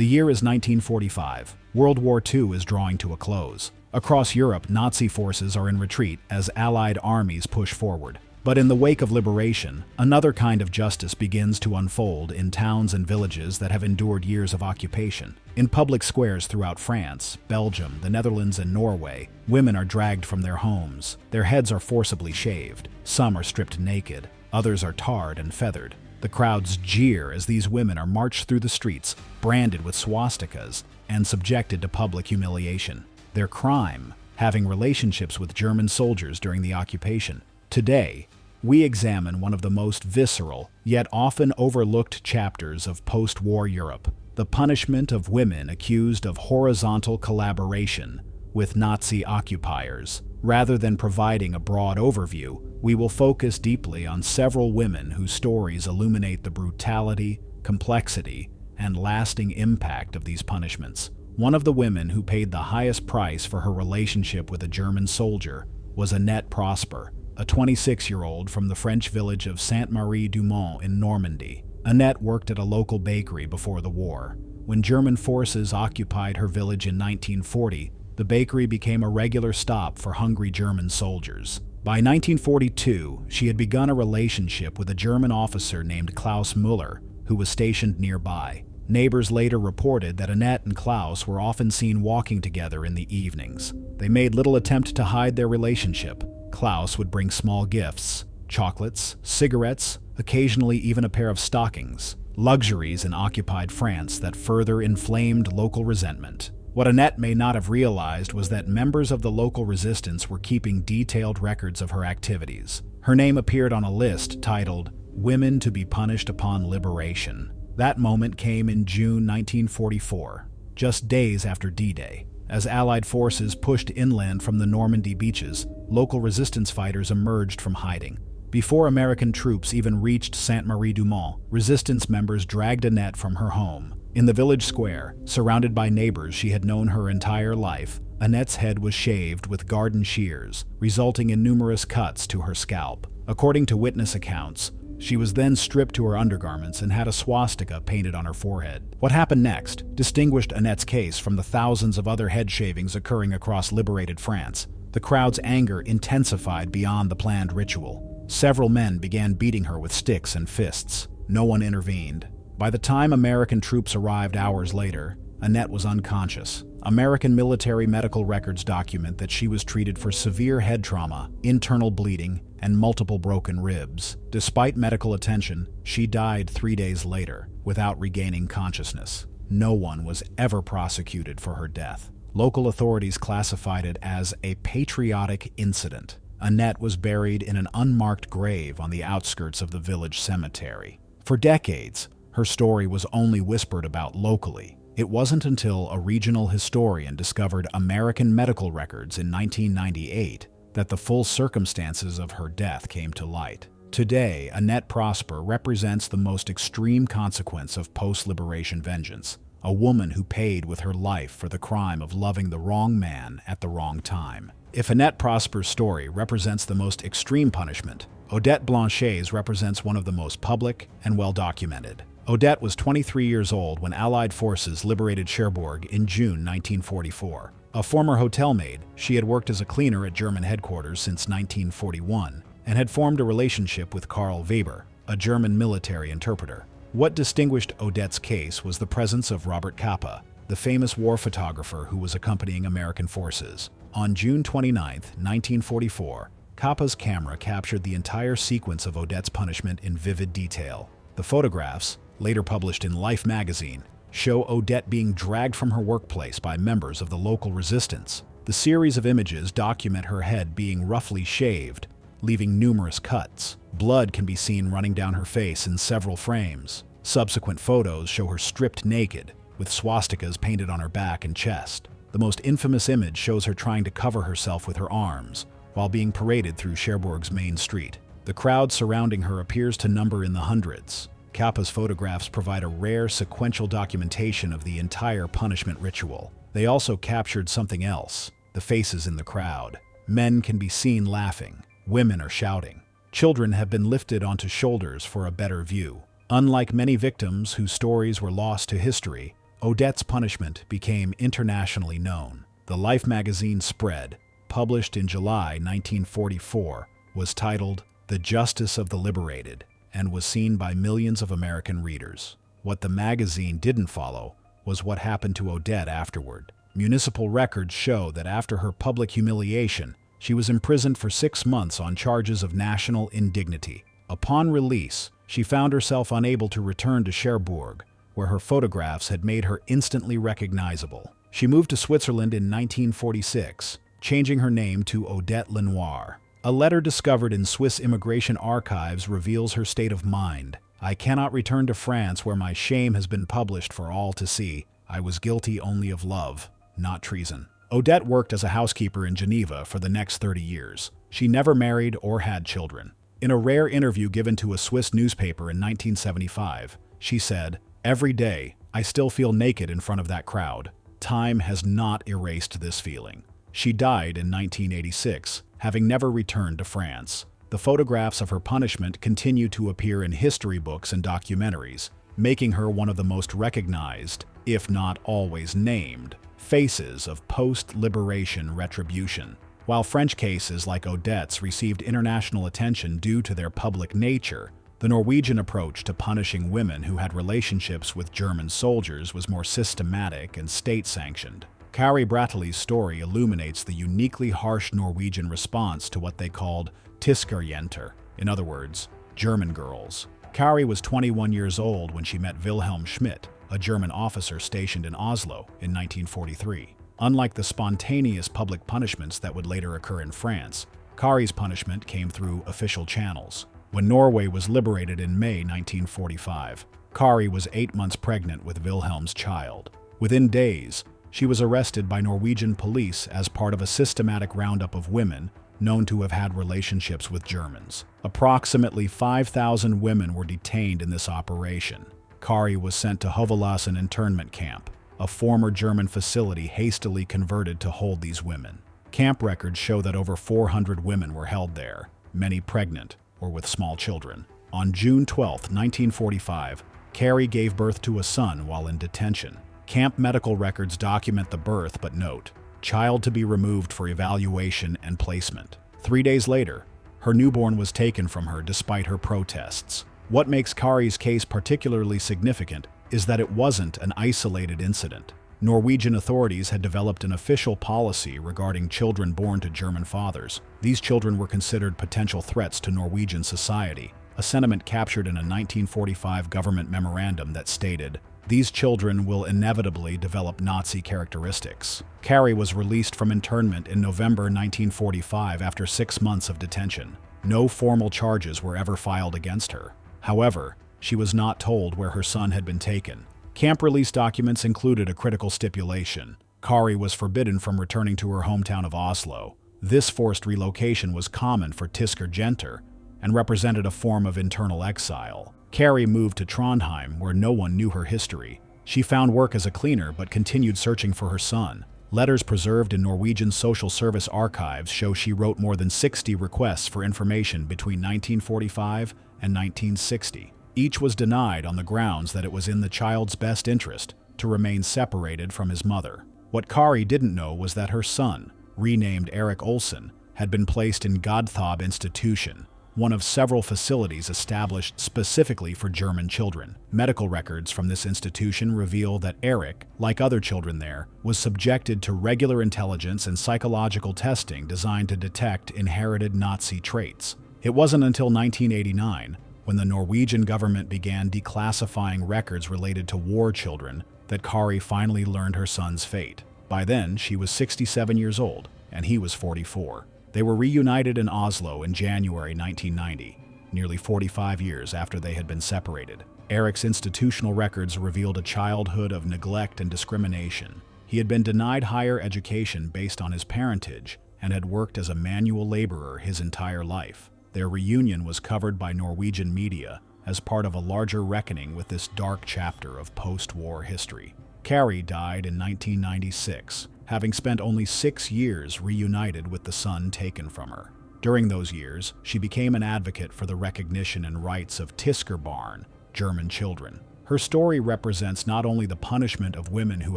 The year is 1945. World War II is drawing to a close. Across Europe, Nazi forces are in retreat as Allied armies push forward. But in the wake of liberation, another kind of justice begins to unfold in towns and villages that have endured years of occupation. In public squares throughout France, Belgium, the Netherlands, and Norway, women are dragged from their homes. Their heads are forcibly shaved. Some are stripped naked. Others are tarred and feathered. The crowds jeer as these women are marched through the streets, branded with swastikas, and subjected to public humiliation. Their crime: having relationships with German soldiers during the occupation. Today, we examine one of the most visceral, yet often overlooked chapters of post-war Europe: the punishment of women accused of horizontal collaboration with Nazi occupiers. Rather than providing a broad overview, we will focus deeply on several women whose stories illuminate the brutality, complexity, and lasting impact of these punishments. One of the women who paid the highest price for her relationship with a German soldier was Annette, a 26-year-old from the French village of Sainte-Marie-du-Mont in Normandy. Annette worked at a local bakery before the war. When German forces occupied her village in 1940, the bakery became a regular stop for hungry German soldiers. By 1942, she had begun a relationship with a German officer named Klaus Müller, who was stationed nearby. Neighbors later reported that Annette and Klaus were often seen walking together in the evenings. They made little attempt to hide their relationship. Klaus would bring small gifts: chocolates, cigarettes, occasionally even a pair of stockings, luxuries in occupied France that further inflamed local resentment. What Annette may not have realized was that members of the local resistance were keeping detailed records of her activities. Her name appeared on a list titled "Women to be Punished Upon Liberation." That moment came in June 1944, just days after D-Day. As Allied forces pushed inland from the Normandy beaches, local resistance fighters emerged from hiding. Before American troops even reached Sainte-Marie-du-Mont, resistance members dragged Annette from her home. In the village square, surrounded by neighbors she had known her entire life, Annette's head was shaved with garden shears, resulting in numerous cuts to her scalp. According to witness accounts, she was then stripped to her undergarments and had a swastika painted on her forehead. What happened next distinguished Annette's case from the thousands of other head shavings occurring across liberated France. The crowd's anger intensified beyond the planned ritual. Several men began beating her with sticks and fists. No one intervened. By the time American troops arrived hours later, Annette was unconscious. American military medical records document that she was treated for severe head trauma, internal bleeding, and multiple broken ribs. Despite medical attention, she died 3 days later, without regaining consciousness. No one was ever prosecuted for her death. Local authorities classified it as a patriotic incident. Annette was buried in an unmarked grave on the outskirts of the village cemetery. For decades, her story was only whispered about locally. It wasn't until a regional historian discovered American medical records in 1998 that the full circumstances of her death came to light. Today, Annette represents the most extreme consequence of post-liberation vengeance: a woman who paid with her life for the crime of loving the wrong man at the wrong time. If Annette story represents the most extreme punishment, Odette Blanchet's represents one of the most public and well-documented. Odette was 23 years old when Allied forces liberated Cherbourg in June 1944. A former hotel maid, she had worked as a cleaner at German headquarters since 1941 and had formed a relationship with Karl Weber, a German military interpreter. What distinguished Odette's case was the presence of Robert Capa, the famous war photographer who was accompanying American forces. On June 29, 1944, Capa's camera captured the entire sequence of Odette's punishment in vivid detail. The photographs, later published in Life magazine, show Odette being dragged from her workplace by members of the local resistance. The series of images document her head being roughly shaved, leaving numerous cuts. Blood can be seen running down her face in several frames. Subsequent photos show her stripped naked, with swastikas painted on her back and chest. The most infamous image shows her trying to cover herself with her arms while being paraded through Cherbourg's main street. The crowd surrounding her appears to number in the hundreds. Capa's photographs provide a rare sequential documentation of the entire punishment ritual. They also captured something else: the faces in the crowd. Men can be seen laughing. Women are shouting. Children have been lifted onto shoulders for a better view. Unlike many victims whose stories were lost to history, Odette's punishment became internationally known. The Life magazine spread, published in July 1944, was titled "The Justice of the Liberated" and was seen by millions of American readers. What the magazine didn't follow was what happened to Odette afterward. Municipal records show that after her public humiliation, she was imprisoned for 6 months on charges of national indignity. Upon release, she found herself unable to return to Cherbourg, where her photographs had made her instantly recognizable. She moved to Switzerland in 1946, changing her name to Odette Lenoir. A letter discovered in Swiss immigration archives reveals her state of mind. "I cannot return to France where my shame has been published for all to see. I was guilty only of love, not treason." Odette worked as a housekeeper in Geneva for the next 30 years. She never married or had children. In a rare interview given to a Swiss newspaper in 1975, she said, "Every day, I still feel naked in front of that crowd. Time has not erased this feeling." She died in 1986, having never returned to France. The photographs of her punishment continue to appear in history books and documentaries, making her one of the most recognized, if not always named, faces of post-liberation retribution. While French cases like Odette's received international attention due to their public nature, the Norwegian approach to punishing women who had relationships with German soldiers was more systematic and state-sanctioned. Kari Bratelli's story illuminates the uniquely harsh Norwegian response to what they called tyskerjenter, in other words, German girls. Kari was 21 years old when she met Wilhelm Schmidt, a German officer stationed in Oslo in 1943. Unlike the spontaneous public punishments that would later occur in France, Kari's punishment came through official channels. When Norway was liberated in May 1945, Kari was 8 months pregnant with Wilhelm's child. Within days, she was arrested by Norwegian police as part of a systematic roundup of women known to have had relationships with Germans. Approximately 5,000 women were detained in this operation. Kari was sent to Hovelassen internment camp, a former German facility hastily converted to hold these women. Camp records show that over 400 women were held there, many pregnant or with small children. On June 12, 1945, Kari gave birth to a son while in detention. Camp medical records document the birth but note, "Child to be removed for evaluation and placement." 3 days later, her newborn was taken from her despite her protests. What makes Kari's case particularly significant is that it wasn't an isolated incident. Norwegian authorities had developed an official policy regarding children born to German fathers. These children were considered potential threats to Norwegian society, a sentiment captured in a 1945 government memorandum that stated, "These children will inevitably develop Nazi characteristics." Kari was released from internment in November 1945 after 6 months of detention. No formal charges were ever filed against her. However, she was not told where her son had been taken. Camp release documents included a critical stipulation. Kari was forbidden from returning to her hometown of Oslo. This forced relocation was common for tyskerjenter and represented a form of internal exile. Kari moved to Trondheim, where no one knew her history. She found work as a cleaner but continued searching for her son. Letters preserved in Norwegian social service archives show she wrote more than 60 requests for information between 1945 and 1960. Each was denied on the grounds that it was in the child's best interest to remain separated from his mother. What Kari didn't know was that her son, renamed Erik Olsen, had been placed in Godthab Institution, one of several facilities established specifically for German children. Medical records from this institution reveal that Erik, like other children there, was subjected to regular intelligence and psychological testing designed to detect inherited Nazi traits. It wasn't until 1989, when the Norwegian government began declassifying records related to war children, that Kari finally learned her son's fate. By then, she was 67 years old, and he was 44. They were reunited in Oslo in January 1990, nearly 45 years after they had been separated. Erik's institutional records revealed a childhood of neglect and discrimination. He had been denied higher education based on his parentage and had worked as a manual laborer his entire life. Their reunion was covered by Norwegian media as part of a larger reckoning with this dark chapter of post-war history. Kari died in 1996, having spent only 6 years reunited with the son taken from her. During those years, she became an advocate for the recognition and rights of Tyskerbarn, German children. Her story represents not only the punishment of women who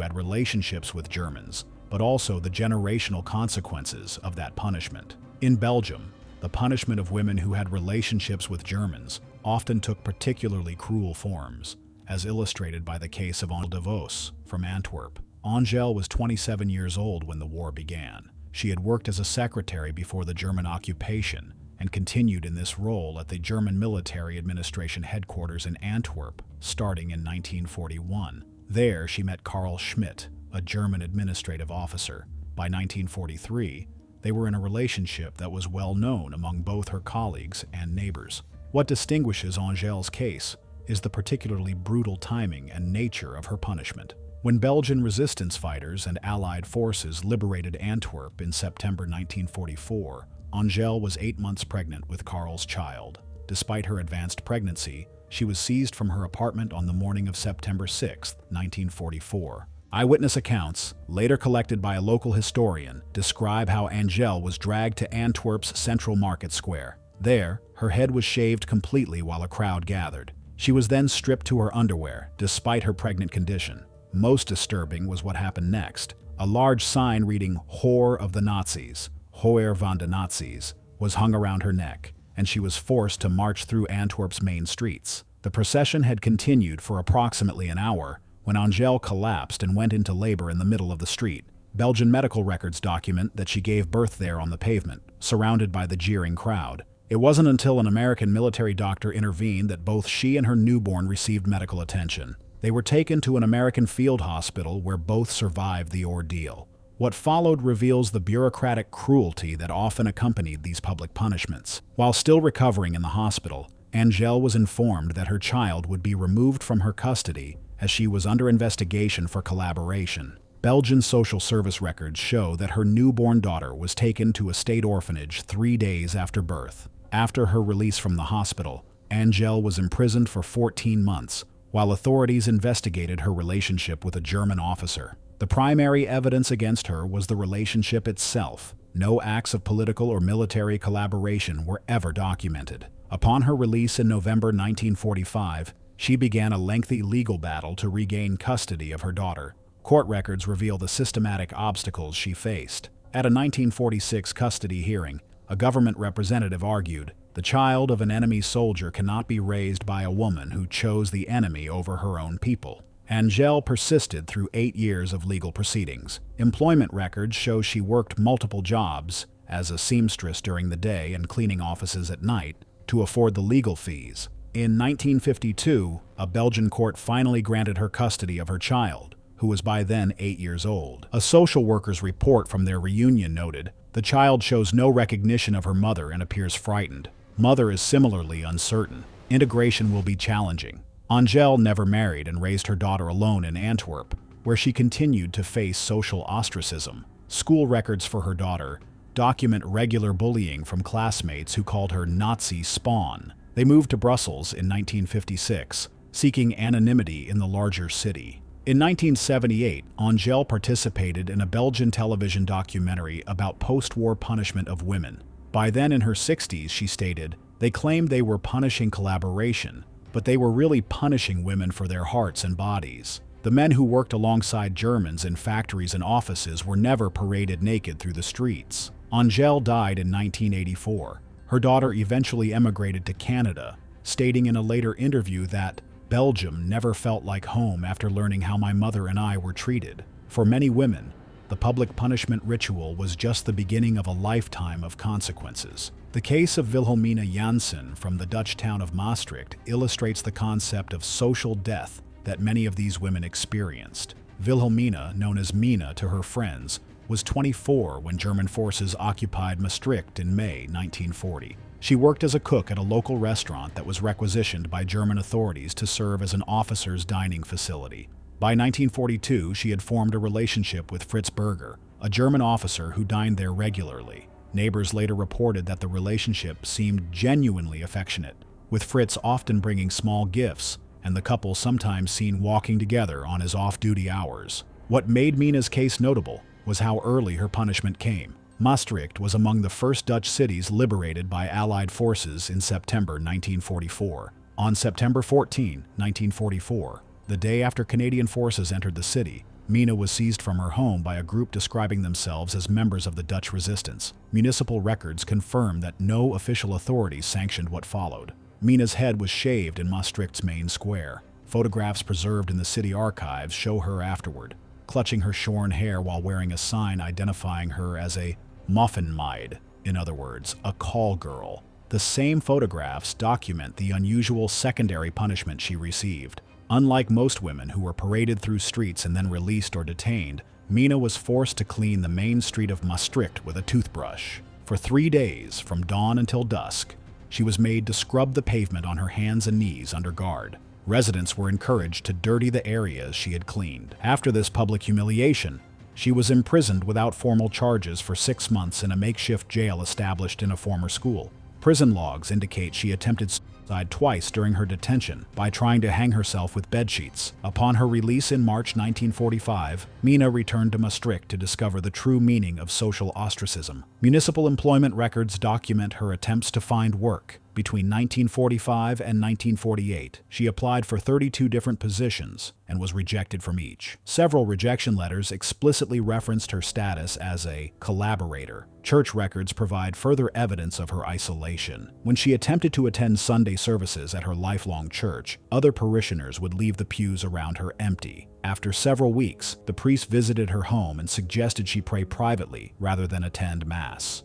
had relationships with Germans, but also the generational consequences of that punishment. In Belgium, the punishment of women who had relationships with Germans often took particularly cruel forms, as illustrated by the case of Angèle de Vos from Antwerp. Angèle was 27 years old when the war began. She had worked as a secretary before the German occupation and continued in this role at the German military administration headquarters in Antwerp, starting in 1941. There, she met Karl Schmidt, a German administrative officer. By 1943, they were in a relationship that was well known among both her colleagues and neighbors. What distinguishes Angèle's case is the particularly brutal timing and nature of her punishment. When Belgian resistance fighters and Allied forces liberated Antwerp in September 1944, Angèle was 8 months pregnant with Karl's child. Despite her advanced pregnancy, she was seized from her apartment on the morning of September 6, 1944. Eyewitness accounts, later collected by a local historian, describe how Angèle was dragged to Antwerp's central market square. There, her head was shaved completely while a crowd gathered. She was then stripped to her underwear, despite her pregnant condition. Most disturbing was what happened next. A large sign reading "Whore of the Nazis," Hoer van de Nazis, was hung around her neck, and she was forced to march through Antwerp's main streets. The procession had continued for approximately an hour when Angèle collapsed and went into labor in the middle of the street. Belgian medical records document that she gave birth there on the pavement, surrounded by the jeering crowd. It wasn't until an American military doctor intervened that both she and her newborn received medical attention. They were taken to an American field hospital where both survived the ordeal. What followed reveals the bureaucratic cruelty that often accompanied these public punishments. While still recovering in the hospital, Angèle was informed that her child would be removed from her custody as she was under investigation for collaboration. Belgian social service records show that her newborn daughter was taken to a state orphanage 3 days after birth. After her release from the hospital, Angèle was imprisoned for 14 months, while authorities investigated her relationship with a German officer. The primary evidence against her was the relationship itself. No acts of political or military collaboration were ever documented. Upon her release in November 1945, she began a lengthy legal battle to regain custody of her daughter. Court records reveal the systematic obstacles she faced. At a 1946 custody hearing, a government representative argued, "The child of an enemy soldier cannot be raised by a woman who chose the enemy over her own people." Angèle persisted through 8 years of legal proceedings. Employment records show she worked multiple jobs, as a seamstress during the day and cleaning offices at night, to afford the legal fees. In 1952, a Belgian court finally granted her custody of her child, who was by then 8 years old. A social worker's report from their reunion noted, "The child shows no recognition of her mother and appears frightened. Mother is similarly uncertain. Integration will be challenging." Angèle never married and raised her daughter alone in Antwerp, where she continued to face social ostracism. School records for her daughter document regular bullying from classmates who called her Nazi spawn. They moved to Brussels in 1956, seeking anonymity in the larger city. In 1978, Angèle participated in a Belgian television documentary about post-war punishment of women. By then in her 60s, she stated, "They claimed they were punishing collaboration, but they were really punishing women for their hearts and bodies. The men who worked alongside Germans in factories and offices were never paraded naked through the streets." Angèle died in 1984. Her daughter eventually emigrated to Canada, stating in a later interview that, "Belgium never felt like home after learning how my mother and I were treated." For many women, the public punishment ritual was just the beginning of a lifetime of consequences. The case of Wilhelmina Janssen from the Dutch town of Maastricht illustrates the concept of social death that many of these women experienced. Wilhelmina, known as Mina to her friends, was 24 when German forces occupied Maastricht in May 1940. She worked as a cook at a local restaurant that was requisitioned by German authorities to serve as an officer's dining facility. By 1942, she had formed a relationship with Fritz Berger, a German officer who dined there regularly. Neighbors later reported that the relationship seemed genuinely affectionate, with Fritz often bringing small gifts, and the couple sometimes seen walking together on his off-duty hours. What made Mina's case notable was how early her punishment came. Maastricht was among the first Dutch cities liberated by Allied forces in September 1944. On September 14, 1944, the day after Canadian forces entered the city, Mina was seized from her home by a group describing themselves as members of the Dutch resistance. Municipal records confirm that no official authorities sanctioned what followed. Mina's head was shaved in Maastricht's main square. Photographs preserved in the city archives show her afterward, clutching her shorn hair while wearing a sign identifying her as a Moffenmeid, in other words, a call girl. The same photographs document the unusual secondary punishment she received. Unlike most women who were paraded through streets and then released or detained, Mina was forced to clean the main street of Maastricht with a toothbrush. For 3 days, from dawn until dusk, she was made to scrub the pavement on her hands and knees under guard. Residents were encouraged to dirty the areas she had cleaned. After this public humiliation, she was imprisoned without formal charges for 6 months in a makeshift jail established in a former school. Prison logs indicate she attempted suicide twice during her detention by trying to hang herself with bedsheets. Upon her release in March 1945, Mina returned to Maastricht to discover the true meaning of social ostracism. Municipal employment records document her attempts to find work. Between 1945 and 1948, she applied for 32 different positions and was rejected from each. Several rejection letters explicitly referenced her status as a collaborator. Church records provide further evidence of her isolation. When she attempted to attend Sunday services at her lifelong church, other parishioners would leave the pews around her empty. After several weeks, the priest visited her home and suggested she pray privately rather than attend Mass.